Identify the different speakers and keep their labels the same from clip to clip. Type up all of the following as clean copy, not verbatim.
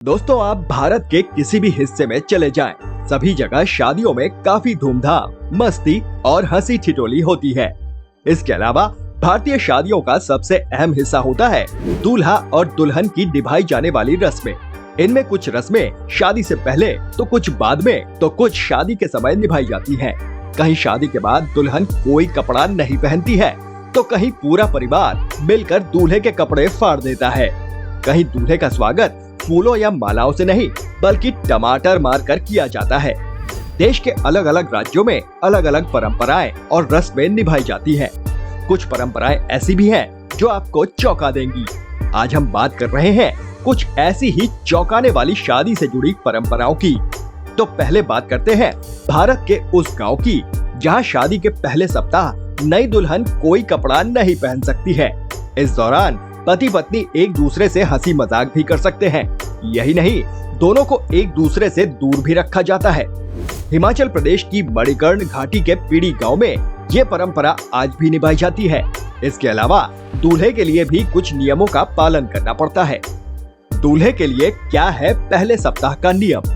Speaker 1: दोस्तों, आप भारत के किसी भी हिस्से में चले जाएं, सभी जगह शादियों में काफी धूमधाम, मस्ती और हंसी ठिठोली होती है। इसके अलावा भारतीय शादियों का सबसे अहम हिस्सा होता है दूल्हा और दुल्हन की निभाई जाने वाली रस्में। इनमें कुछ रस्में शादी से पहले तो कुछ बाद में तो कुछ शादी के समय निभाई जाती हैं। कहीं शादी के बाद दुल्हन कोई कपड़ा नहीं पहनती है तो कहीं पूरा परिवार मिलकर दूल्हे के कपड़े फाड़ देता है। कहीं दूल्हे का स्वागत फूलों या मालाओं से नहीं बल्कि टमाटर मारकर किया जाता है। देश के अलग अलग राज्यों में अलग अलग परंपराएं और रस्में निभाई जाती हैं। कुछ परंपराएं ऐसी भी हैं जो आपको चौंका देंगी। आज हम बात कर रहे हैं कुछ ऐसी ही चौंकाने वाली शादी से जुड़ी परंपराओं की। तो पहले बात करते हैं भारत के उस गांव की जहां शादी के पहले सप्ताह नई दुल्हन कोई कपड़ा नहीं पहन सकती है। इस दौरान पति पत्नी एक दूसरे से हंसी मजाक भी कर सकते हैं। यही नहीं, दोनों को एक दूसरे से दूर भी रखा जाता है। हिमाचल प्रदेश की मणिकर्ण घाटी के पीड़ी गांव में ये परंपरा आज भी निभाई जाती है। इसके अलावा दूल्हे के लिए भी कुछ नियमों का पालन करना पड़ता है। दूल्हे के लिए क्या है पहले सप्ताह का नियम?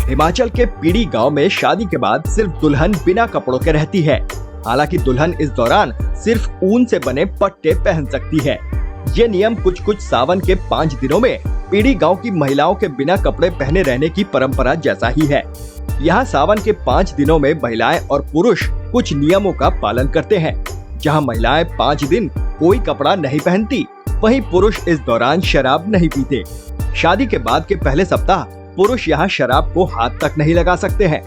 Speaker 1: हिमाचल के पीड़ी गांव में शादी के बाद सिर्फ दुल्हन बिना कपड़ों के रहती है। हालांकि दुल्हन इस दौरान सिर्फ ऊन से बने पट्टे पहन सकती है। ये नियम कुछ सावन के 5 दिनों में पीड़ी गांव की महिलाओं के बिना कपड़े पहने रहने की परंपरा जैसा ही है। यहाँ सावन के 5 दिनों में महिलाएं और पुरुष कुछ नियमों का पालन करते हैं। जहाँ महिलाएं 5 दिन कोई कपड़ा नहीं पहनती, वहीं पुरुष इस दौरान शराब नहीं पीते। शादी के बाद के पहले सप्ताह पुरुष यहाँ शराब को हाथ तक नहीं लगा सकते हैं।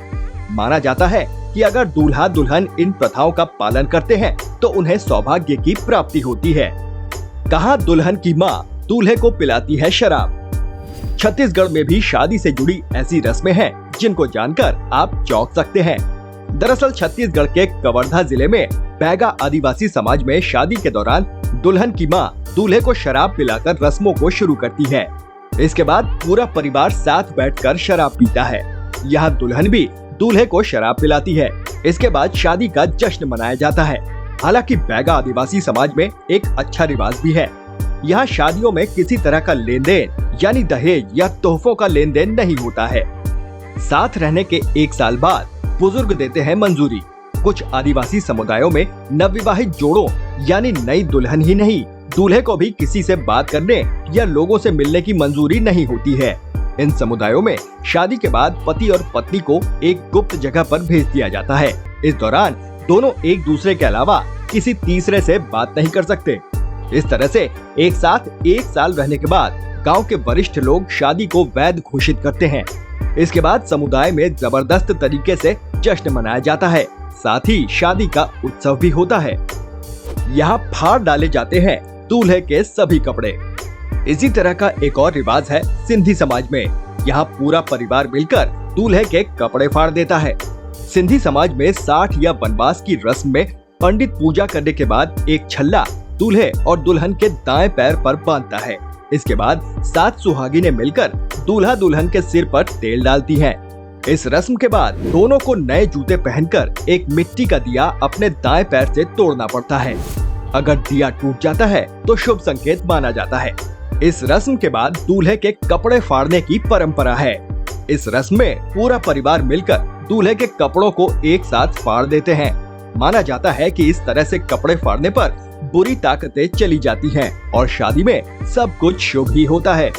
Speaker 1: माना जाता है कि अगर दूल्हा दुल्हन इन प्रथाओं का पालन करते हैं तो उन्हें सौभाग्य की प्राप्ति होती है। कहाँ दुल्हन की माँ दूल्हे को पिलाती है शराब? छत्तीसगढ़ में भी शादी से जुड़ी ऐसी रस्में हैं जिनको जानकर आप चौंक सकते हैं। दरअसल छत्तीसगढ़ के कवर्धा जिले में बैगा आदिवासी समाज में शादी के दौरान दुल्हन की माँ दूल्हे को शराब पिलाकर रस्मों को शुरू करती है। इसके बाद पूरा परिवार साथ बैठकर शराब पीता है। यहाँ दुल्हन भी दूल्हे को शराब पिलाती है। इसके बाद शादी का जश्न मनाया जाता है। हालांकि बैगा आदिवासी समाज में एक अच्छा रिवाज भी है। यहाँ शादियों में किसी तरह का लेन देन यानी दहेज या तोहफों का लेन देन नहीं होता है। साथ रहने के 1 साल बाद बुजुर्ग देते हैं मंजूरी। कुछ आदिवासी समुदायों में नवविवाहित जोड़ों यानी नई दुल्हन ही नहीं, दूल्हे को भी किसी से बात करने या लोगों से मिलने की मंजूरी नहीं होती है। इन समुदायों में शादी के बाद पति और पत्नी को एक गुप्त जगह पर भेज दिया जाता है। इस दौरान दोनों एक दूसरे के अलावा किसी तीसरे से बात नहीं कर सकते। इस तरह से एक साथ 1 साल रहने के बाद गांव के वरिष्ठ लोग शादी को वैध घोषित करते हैं। इसके बाद समुदाय में जबरदस्त तरीके से जश्न मनाया जाता है। साथ ही शादी का उत्सव भी होता है। यहाँ फाड़ डाले जाते हैं दूल्हे के सभी कपड़े। इसी तरह का एक और रिवाज है सिंधी समाज में। यहाँ पूरा परिवार मिलकर दूल्हे के कपड़े फाड़ देता है। सिंधी समाज में 60 या वनवास की रस्म में पंडित पूजा करने के बाद एक छल्ला दूल्हे और दुल्हन के दाएं पैर पर बांधता है। इसके बाद 7 सुहागिनें मिलकर दूल्हा दुल्हन के सिर पर तेल डालती हैं। इस रस्म के बाद दोनों को नए जूते पहनकर एक मिट्टी का दिया अपने दाएं पैर से तोड़ना पड़ता है। अगर दिया टूट जाता है तो शुभ संकेत माना जाता है। इस रस्म के बाद दूल्हे के कपड़े फाड़ने की परंपरा है। इस रस्म में पूरा परिवार मिलकर दूल्हे के कपड़ों को एक साथ फाड़ देते हैं। माना जाता है कि इस तरह से कपड़े फाड़ने पर बुरी ताकतें चली जाती हैं और शादी में सब कुछ शुभ ही होता है।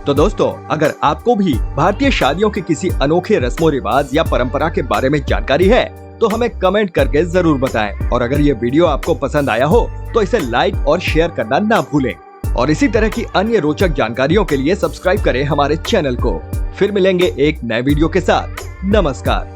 Speaker 1: तो दोस्तों, अगर आपको भी भारतीय शादियों के किसी अनोखे रस्मों रिवाज या परंपरा के बारे में जानकारी है तो हमें कमेंट करके जरूर बताएं। और अगर ये वीडियो आपको पसंद आया हो तो इसे लाइक और शेयर करना ना भूलें। और इसी तरह की अन्य रोचक जानकारियों के लिए सब्सक्राइब करें हमारे चैनल को। फिर मिलेंगे एक नए वीडियो के साथ। नमस्कार।